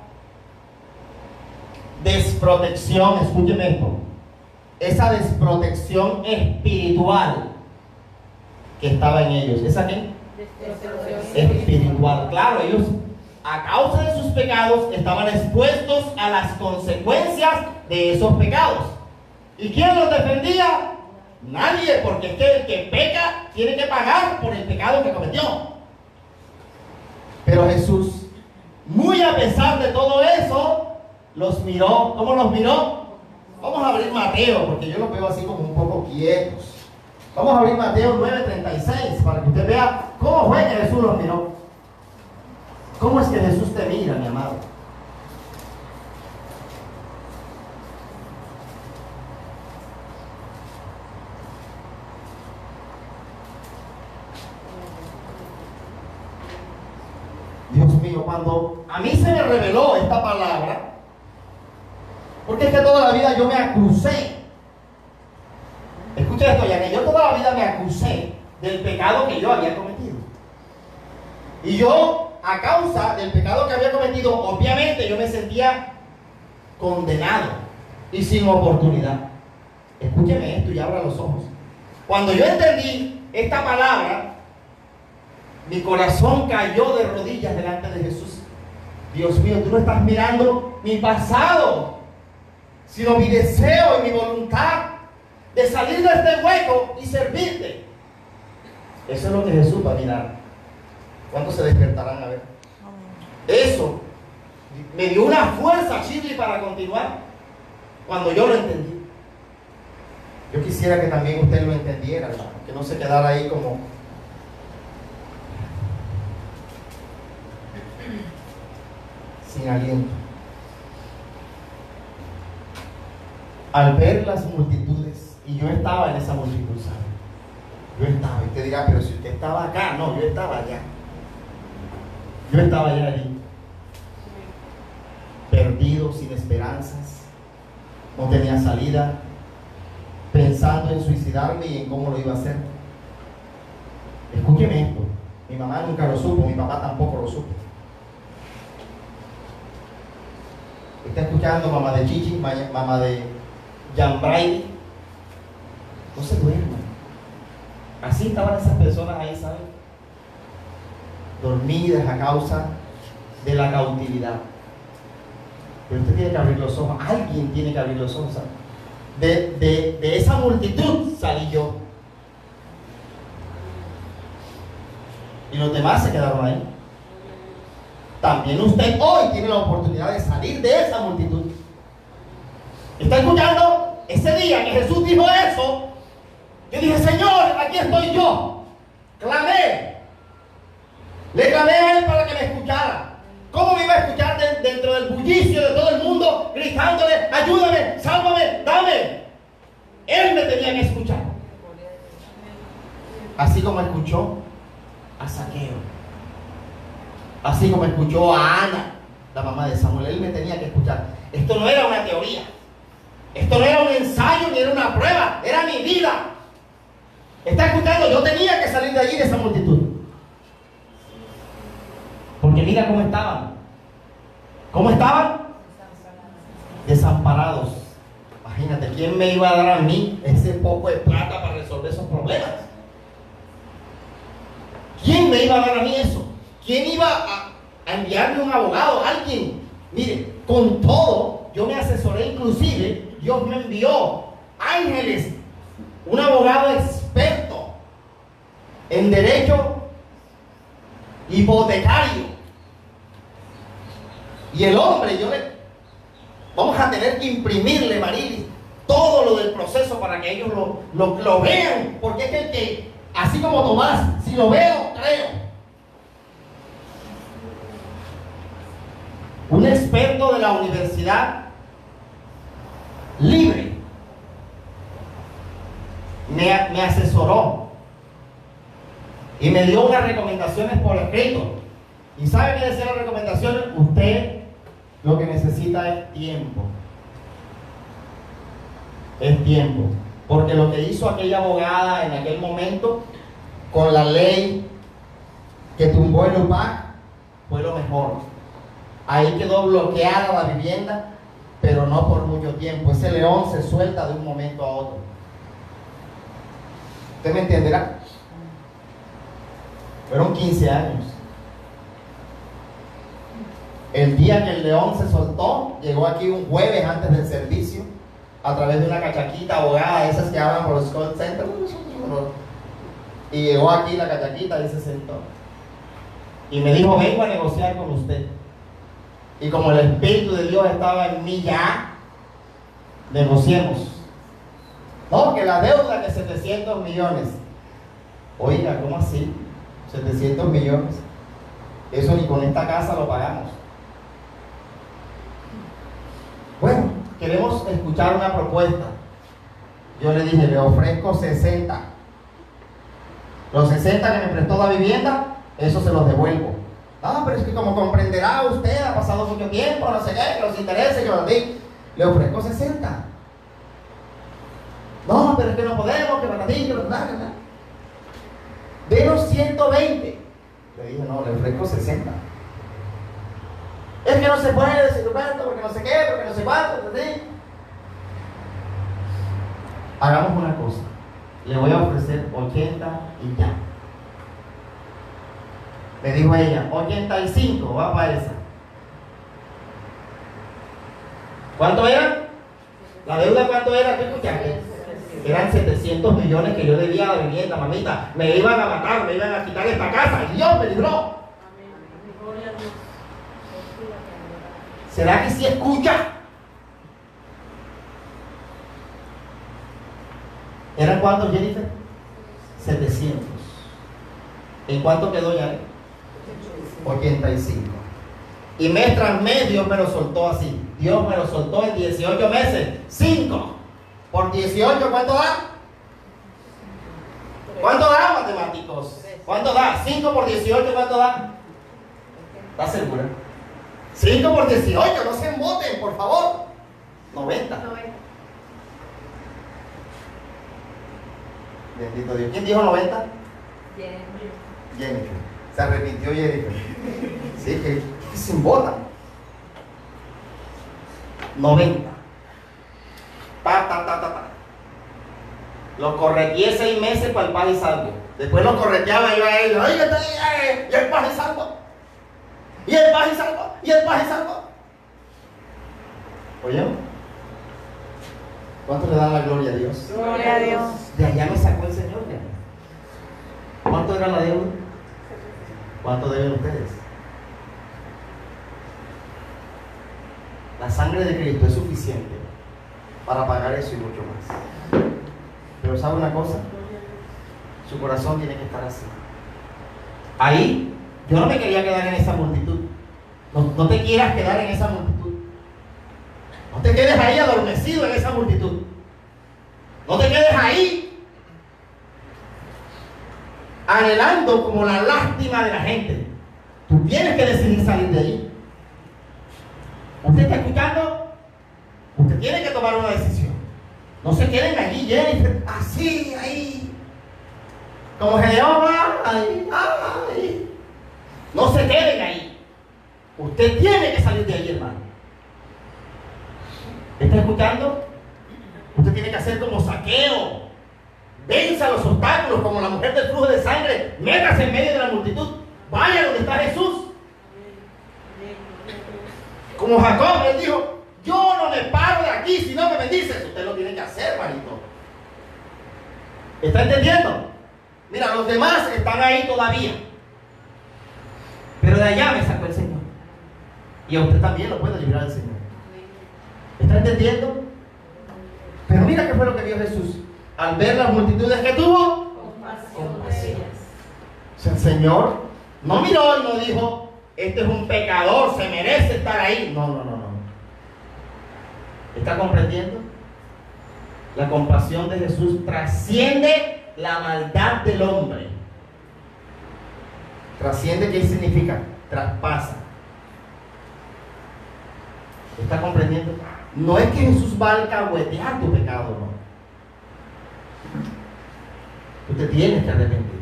S2: desprotección, escúcheme esto, esa desprotección espiritual que estaba en ellos. ¿Esa qué? Espiritual. Claro, ellos a causa de sus pecados estaban expuestos a las consecuencias de esos pecados. ¿Y quién los defendía? Nadie, porque es que el que peca tiene que pagar por el pecado que cometió. Pero Jesús, muy a pesar de todo eso, los miró. ¿Cómo los miró? Vamos a abrir Mateo, porque yo los veo así como un poco quietos. Vamos a abrir Mateo 9:36 para que usted vea cómo fue que Jesús los miró. ¿Cómo es que Jesús te mira, mi amado? Dios mío, cuando a mí se me reveló esta palabra, porque es que toda la vida yo me acusé. Escucha esto, ya que yo toda la vida del pecado que yo había cometido. Y yo, a causa del pecado que había cometido, obviamente yo me sentía condenado y sin oportunidad. Escúcheme esto y abra los ojos. Cuando yo entendí esta palabra, mi corazón cayó de rodillas delante de Jesús. Dios mío, tú no estás mirando mi pasado, sino mi deseo y mi voluntad de salir de este hueco y servirte. Eso es lo que Jesús va a mirar. ¿Cuántos se despertarán a ver? Eso me dio una fuerza, Shirley, para continuar cuando yo lo entendí. Yo quisiera que también usted lo entendiera, hermano, que no se quedara ahí como sin aliento. Al ver las multitudes, y yo estaba en esa multitud, ¿sabe? Yo estaba, y usted dirá, pero si usted estaba acá, no, yo estaba allá. Yo estaba allá allí, perdido, sin esperanzas, no tenía salida, pensando en suicidarme y en cómo lo iba a hacer. Escúcheme esto, mi mamá nunca lo supo, mi papá tampoco lo supo. Está escuchando mamá de Chichi, mamá de Jan Brady. No se duerman. Así estaban esas personas ahí, ¿saben? Dormidas a causa de la cautividad. Pero usted tiene que abrir los ojos, alguien tiene que abrir los ojos, ¿sabe? De esa multitud salí yo. Y los demás se quedaron ahí. También usted hoy tiene la oportunidad de salir de esa multitud. ¿Está escuchando? Ese día que Jesús dijo eso, yo dije, Señor, aquí estoy yo. Clamé. Le clamé a Él para que me escuchara. ¿Cómo me iba a escuchar dentro del bullicio de todo el mundo, gritándole, ayúdame, sálvame, dame? Él me tenía que escuchar. Así como escuchó a Zaqueo. Así como escuchó a Ana, la mamá de Samuel. Él me tenía que escuchar. Esto no era una teoría. Esto no era un ensayo ni era una prueba. Era mi vida. ¿Está escuchando? Yo tenía que salir de allí, de esa multitud. Porque mira cómo estaban. ¿Cómo estaban? Desamparados. Imagínate, ¿quién me iba a dar a mí ese poco de plata para resolver esos problemas? ¿Quién me iba a dar a mí eso? ¿Quién iba a enviarme un abogado? Alguien. Mire, con todo, yo me asesoré, inclusive, Dios me envió ángeles, un abogado experto en derecho hipotecario. Y el hombre, vamos a tener que imprimirle, Marilis, todo lo del proceso para que ellos lo vean. Porque es que, así como Tomás, si lo veo, creo. Un experto de la Universidad Libre me asesoró y me dio unas recomendaciones por escrito. ¿Y sabe qué decían las recomendaciones? Usted lo que necesita es tiempo. Es tiempo. Porque lo que hizo aquella abogada en aquel momento con la ley que tumbó el UPAC fue lo mejor. Ahí quedó bloqueada la vivienda, pero no por mucho tiempo. Ese león se suelta de un momento a otro. ¿Usted me entenderá? Fueron 15 años. El día que el león se soltó, llegó aquí un jueves antes del servicio, a través de una cachaquita abogada, esas que hablan por los call centers. Y llegó aquí la cachaquita y se sentó. Y me dijo, vengo a negociar con usted. Y como el Espíritu de Dios estaba en mí ya, negociemos. No, que la deuda de 700 millones. Oiga, ¿cómo así? 700 millones. Eso ni con esta casa lo pagamos. Bueno, queremos escuchar una propuesta. Yo le dije, le ofrezco 60. Los 60 que me prestó la vivienda, eso se los devuelvo. Ah, pero es que como comprenderá usted, ha pasado mucho tiempo, no sé qué, que los intereses, que los di. Le ofrezco 60. No, pero es que no podemos, que para ti, que verdad. denos 120. Le dije, no, le ofrezco 60. Es que no se puede decir porque no sé qué, porque no sé cuánto, ¿sí? Hagamos una cosa. Le voy a ofrecer 80 y ya. Me dijo ella, 85, va para esa. ¿Cuánto era? ¿La deuda cuánto era? ¿Qué escuchaste? Eran 700 millones que yo debía a la vivienda, mamita. Me iban a matar, me iban a quitar esta casa. Y Dios me libró. ¿Será que sí escucha? ¿Eran cuántos, Jennifer? 700. ¿En cuánto quedó ya? 85. Y mes tras mes Dios me lo soltó así. Dios me lo soltó en 18 meses. 5 por 18, ¿cuánto da? ¿Cuánto da, matemáticos? ¿Cuánto da? 5 por 18, ¿cuánto da? ¿Estás segura? 5 por 18, no se emboten, por favor. 90. Bendito Dios. ¿Quién dijo 90? Jennifer. Se arrepintió Jennifer. Sí, que se embotan. 90. Ta. Lo correteé 6 meses para el paz y salvo. Después lo correteaba yo a ellos. Oye, y el paz y salvo. Y el paz y salvo. Y el paz y salvo. Oye, ¿cuánto le dan la gloria a Dios?
S1: Gloria a Dios.
S2: De allá me sacó el Señor. Ya. ¿Cuánto era la deuda? ¿Cuánto deben ustedes? La sangre de Cristo es suficiente para pagar eso y mucho más. Pero ¿sabe una cosa? Su corazón tiene que estar así. Ahí, yo no me quería quedar en esa multitud. No te quieras quedar en esa multitud. No te quedes ahí adormecido en esa multitud. No te quedes ahí anhelando como la lástima de la gente. Tú tienes que decidir salir de ahí. ¿Usted está escuchando? Usted tiene que tomar una decisión. No se queden allí, Jennifer, así, ahí. Como Jehová, ay. No se queden ahí. Usted tiene que salir de ahí, hermano. ¿Está escuchando? Usted tiene que hacer como Zaqueo. Venza los obstáculos como la mujer del flujo de sangre. Métase en medio de la multitud. Vaya donde está Jesús. Como Jacob, él dijo, yo no me paro de aquí si no me bendices. Usted lo tiene que hacer, hermanito. ¿Está entendiendo? Mira, los demás están ahí todavía. Pero de allá me sacó el Señor. Y a usted también lo puede librar el Señor. ¿Está entendiendo? Pero mira qué fue lo que vio Jesús. Al ver las multitudes que tuvo, compasión. O sea, el Señor no miró y no dijo, este es un pecador, se merece estar ahí. No. ¿Está comprendiendo? La compasión de Jesús trasciende la maldad del hombre. Trasciende, ¿qué significa? Traspasa. ¿Está comprendiendo? No es que Jesús va a alcahuetear tu pecado, no. Tú te tienes que arrepentir.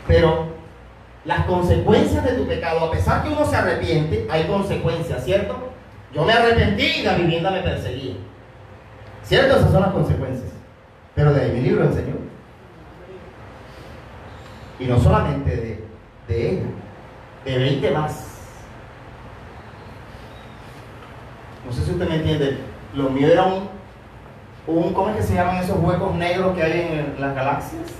S2: Pero las consecuencias de tu pecado, a pesar que uno se arrepiente, hay consecuencias, ¿cierto? Yo me arrepentí y la vivienda me perseguía. ¿Cierto? Esas son las consecuencias. Pero de ahí mi libro enseñó. Y no solamente de ella, de 20 más. No sé si usted me entiende. Lo mío era un ¿cómo es que se llaman esos huecos negros que hay en las galaxias?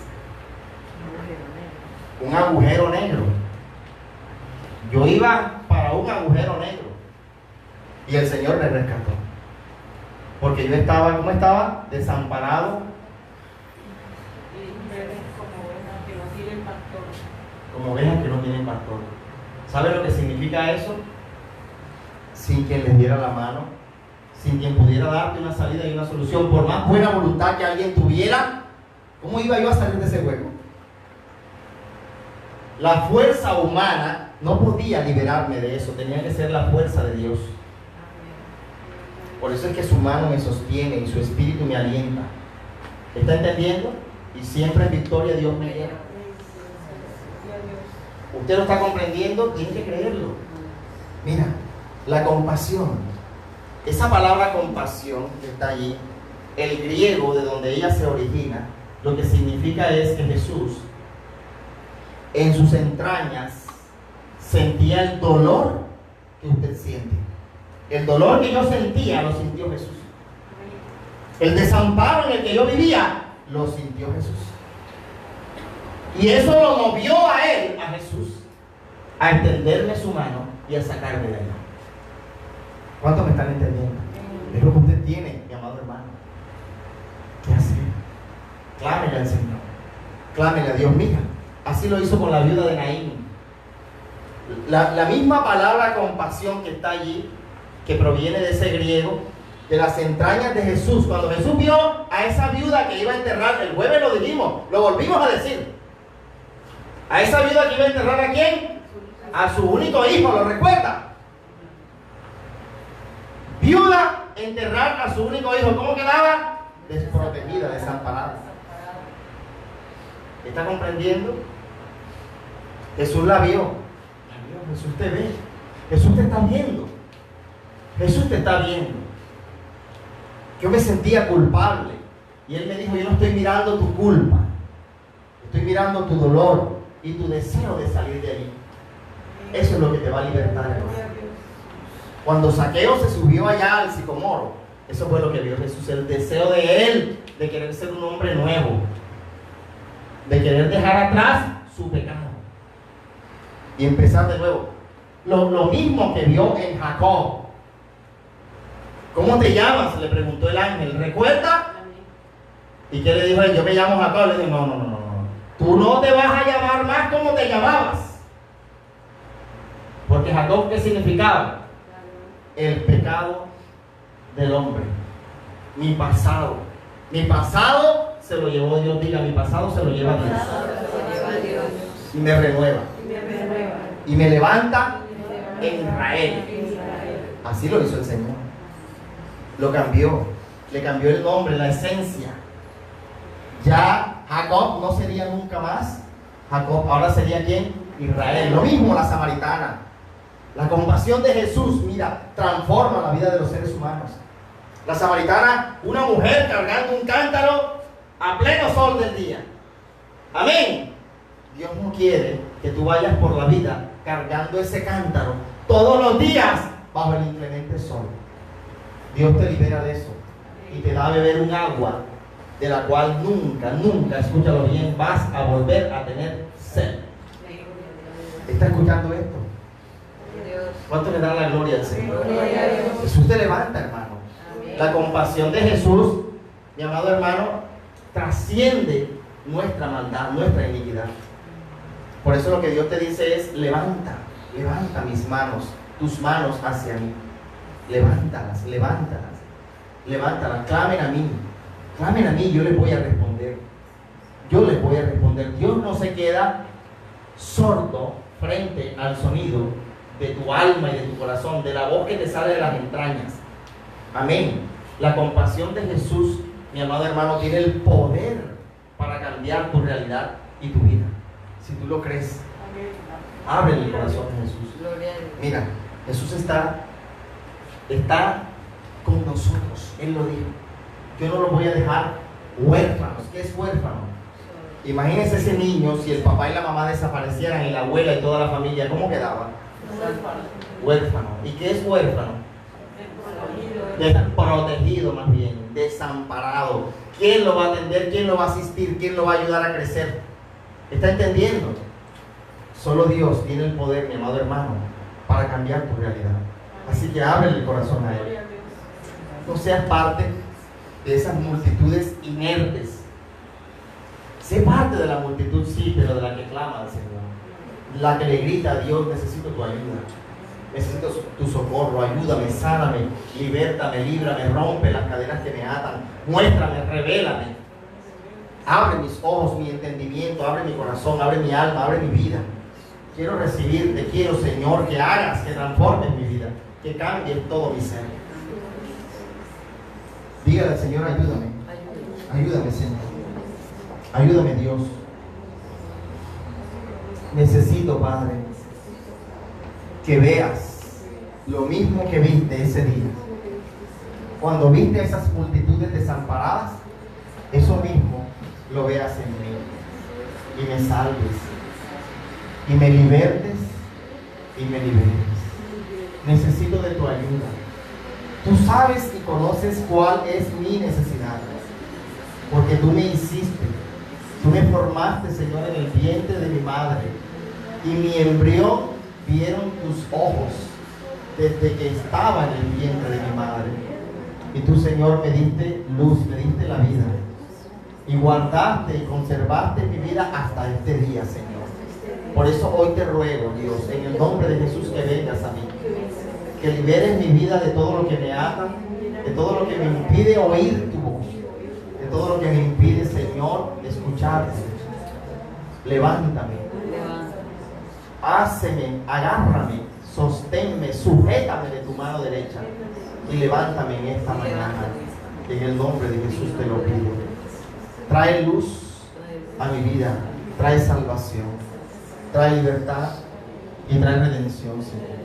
S2: Un agujero negro. Yo iba para un agujero negro. Y el Señor me rescató. Porque yo estaba, ¿cómo estaba? Desamparado. Como ovejas que no tienen pastor. ¿Sabe lo que significa eso? Sin quien les diera la mano, sin quien pudiera darte una salida y una solución. Por más buena voluntad que alguien tuviera, ¿cómo iba yo a salir de ese hueco? La fuerza humana no podía liberarme de eso, tenía que ser la fuerza de Dios. Por eso es que su mano me sostiene y su espíritu me alienta. ¿Está entendiendo? Y siempre en victoria Dios me lleva. Usted lo está comprendiendo, tiene que creerlo. Mira, la compasión. Esa palabra compasión que está allí, el griego de donde ella se origina, lo que significa es que Jesús en sus entrañas sentía el dolor que usted siente. El dolor que yo sentía lo sintió Jesús. El desamparo en el que yo vivía lo sintió Jesús. Y eso lo movió a él, a Jesús, a extenderme su mano y a sacarme de allá. ¿Cuántos me están entendiendo? Es lo que usted tiene, mi amado hermano. ¿Qué hacer? Clámele al Señor. Clámele a Dios. Mira, así lo hizo con la viuda de Naín. La misma palabra compasión que está allí, que proviene de ese griego, de las entrañas de Jesús. Cuando Jesús vio a esa viuda que iba a enterrar, el jueves lo dijimos, lo volvimos a decir. A esa viuda que iba a enterrar, ¿a quién? A su único hijo, ¿lo recuerda? Viuda, enterrar a su único hijo. ¿Cómo quedaba? Desprotegida, desamparada. ¿Está comprendiendo? Jesús la vio. Jesús te ve. Jesús te está viendo. Jesús te está viendo. Yo me sentía culpable. Y Él me dijo, yo no estoy mirando tu culpa. Estoy mirando tu dolor y tu deseo de salir de allí. Eso es lo que te va a libertar, hermano. Cuando Zaqueo se subió allá al sicomoro, eso fue lo que vio Jesús, el deseo de él de querer ser un hombre nuevo, de querer dejar atrás su pecado y empezar de nuevo. Lo mismo que vio en Jacob. ¿Cómo te llamas?, le preguntó el ángel. ¿Recuerda? ¿Y qué le dijo él? Yo me llamo Jacob. Le dijo, no. Tú no te vas a llamar más como te llamabas. Porque Jacob, ¿qué significaba? El pecado del hombre. Mi pasado se lo llevó Dios. Diga, mi pasado se lo lleva Dios. Y me renueva. Y me levanta en Israel. Así lo hizo el Señor. Lo cambió. Le cambió el nombre, la esencia. Ya Jacob no sería nunca más Jacob. Ahora sería ¿quién? Israel. Lo mismo la samaritana. La compasión de Jesús, mira, transforma la vida de los seres humanos. La samaritana, una mujer cargando un cántaro a pleno sol del día. Amén. Dios no quiere que tú vayas por la vida cargando ese cántaro todos los días bajo el inclemente sol. Dios te libera de eso y te da a beber un agua de la cual nunca, escúchalo bien, vas a volver a tener sed. ¿Está escuchando esto? ¿Cuánto le da la gloria al Señor? Jesús te levanta, hermano. La compasión de Jesús, mi amado hermano, trasciende nuestra maldad, nuestra iniquidad. Por eso lo que Dios te dice es: levanta mis manos, tus manos hacia mí. Levántalas, clamen a mí, yo les voy a responder. Dios no se queda sordo frente al sonido de tu alma y de tu corazón, de la voz que te sale de las entrañas. Amén. La compasión de Jesús, mi amado hermano, tiene el poder para cambiar tu realidad y tu vida. Si tú lo crees, abre el corazón de Jesús. Mira, Jesús está con nosotros. Él lo dijo: yo no los voy a dejar huérfanos. ¿Qué es huérfano? Imagínense ese niño, si el papá y la mamá desaparecieran y la abuela y toda la familia, ¿cómo quedaba? Huérfano. ¿Y qué es huérfano? Desprotegido, más bien, desamparado. ¿Quién lo va a atender? ¿Quién lo va a asistir? ¿Quién lo va a ayudar a crecer? ¿Está entendiendo? Solo Dios tiene el poder, mi amado hermano, para cambiar tu realidad. Así que abre el corazón a Él. No seas parte de esas multitudes inertes. Sé parte de la multitud, sí, pero de la que clama al Señor. La que le grita a Dios: necesito tu ayuda, necesito tu socorro, ayúdame, sáname, libértame, líbrame, rompe las cadenas que me atan, muéstrame, revélame. Abre mis ojos, mi entendimiento, abre mi corazón, abre mi alma, abre mi vida. Quiero recibirte, quiero, Señor, que hagas, que transformes mi vida, que cambies todo mi ser. Dígale al Señor: ayúdame, Señor. Ayúdame, Dios. Necesito, Padre, que veas lo mismo que viste ese día. Cuando viste esas multitudes desamparadas, eso mismo lo veas en mí. Y me salves. Y me libertes. Y me libertes. Necesito de tu ayuda. Tú sabes y conoces cuál es mi necesidad. Porque tú me hiciste. Tú me formaste, Señor, en el vientre de mi madre. Y mi embrión vieron tus ojos desde que estaba en el vientre de mi madre. Y tú, Señor, me diste luz, me diste la vida. Y guardaste y conservaste mi vida hasta este día, Señor. Por eso hoy te ruego, Dios, en el nombre de Jesús, que vengas a mí. Que liberes mi vida de todo lo que me ata, de todo lo que me impide oír tu voz, de todo lo que me impide, Señor, escucharte. Levántame, háceme, agárrame, sosténme, sujétame de tu mano derecha y levántame en esta mañana. En el nombre de Jesús te lo pido. Trae luz a mi vida, trae salvación, trae libertad y trae redención, Señor.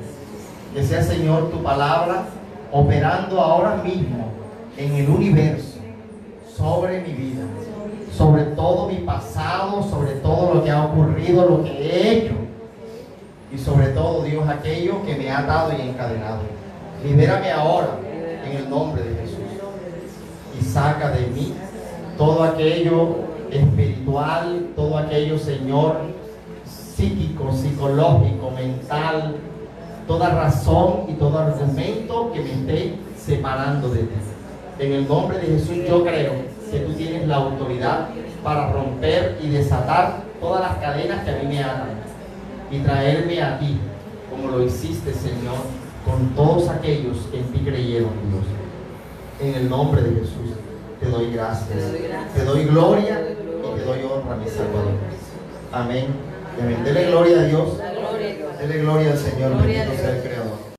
S2: Que sea, Señor, tu palabra operando ahora mismo en el universo, sobre mi vida, sobre todo mi pasado, sobre todo lo que ha ocurrido, lo que he hecho, y sobre todo, Dios, aquello que me ha atado y encadenado. Libérame ahora en el nombre de Jesús y saca de mí todo aquello espiritual, todo aquello, Señor, psíquico, psicológico, mental, toda razón y todo argumento que me esté separando de ti. En el nombre de Jesús yo creo que tú tienes la autoridad para romper y desatar todas las cadenas que a mí me atan y traerme a ti, como lo hiciste, Señor, con todos aquellos que en ti creyeron, Dios. En el nombre de Jesús te doy gracias, te doy gloria y te doy honra, mi Salvador. Amén. Amén. Dele gloria a Dios. Dele gloria al Señor. Bendito sea el Creador.